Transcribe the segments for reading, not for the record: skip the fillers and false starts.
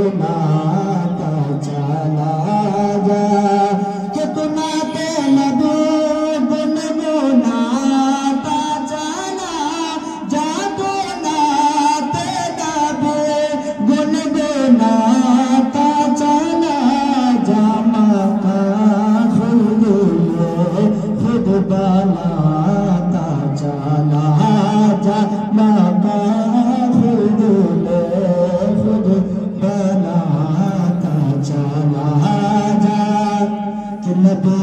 गुनगुनाता चला जा कितनाते नबी गुनगुनाता चला जा तो नाते नबी गुनगुनाता चला जा मका खुद बनाता चला जा मका खुद बनाता चला जा कि नबी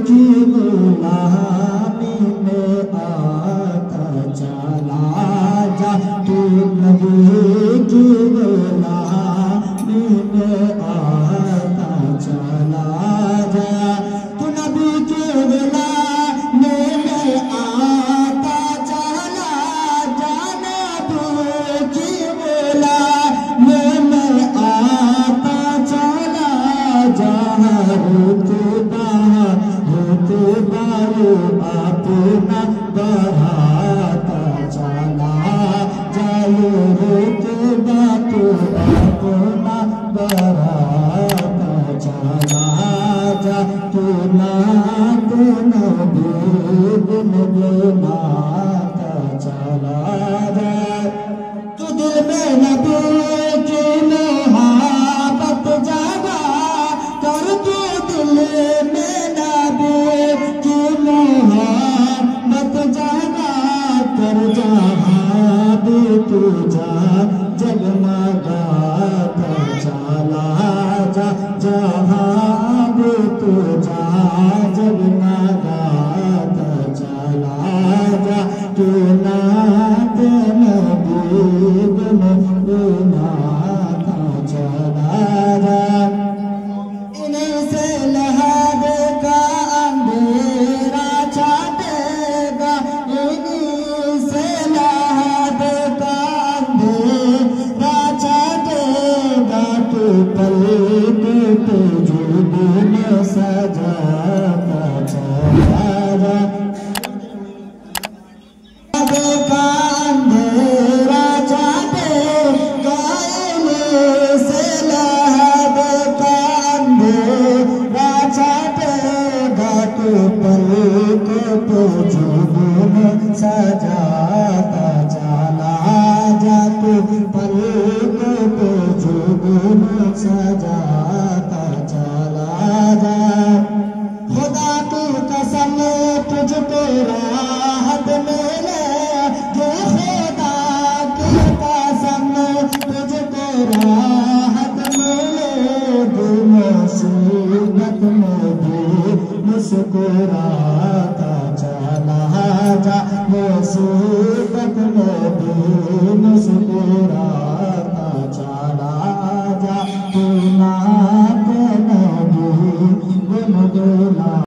की गुलामी में आता चला जा तू नबी की गुलामी में आता चला जा तू नबी की गुलामी में आता चला जा नबी की गुलामी में आता चला जा होते बारो अपना बढ़ाता चला जालो होते बातो अपना बढ़ाता चला जा तू ना तो नबी गुनगुनाता चला जा तू दिल में नबी की मोहब्बत जागा कर तू दिल में नबी की मोहब्बत जागा कर जहाँ भी तू जा जगमगाता चला जा जहाँ भी तू जा जगमगाता चला जा तू नात नबी गुनगुनाता चला जा इन्हीं से लहर का अंधेरा छाटेगा इन्हीं से लहर का अंधेरा छाटेगा तू पल पे जुबन सजाता चला जा का अंधेरा छाटेगा इन्हीं से लहर का अंधेरा छाटेगा तू पल पे जुबन सजाता चला जा तू पल पे जुबन सजाता चला जा खुदा की कसम तुझ पे राहत मिले जो खुदा की कसम तुझ पे राहत मिले जो मुसीबत में भी मुस्कुराता चला जा मुसीबत में भी मुस्कुराता चला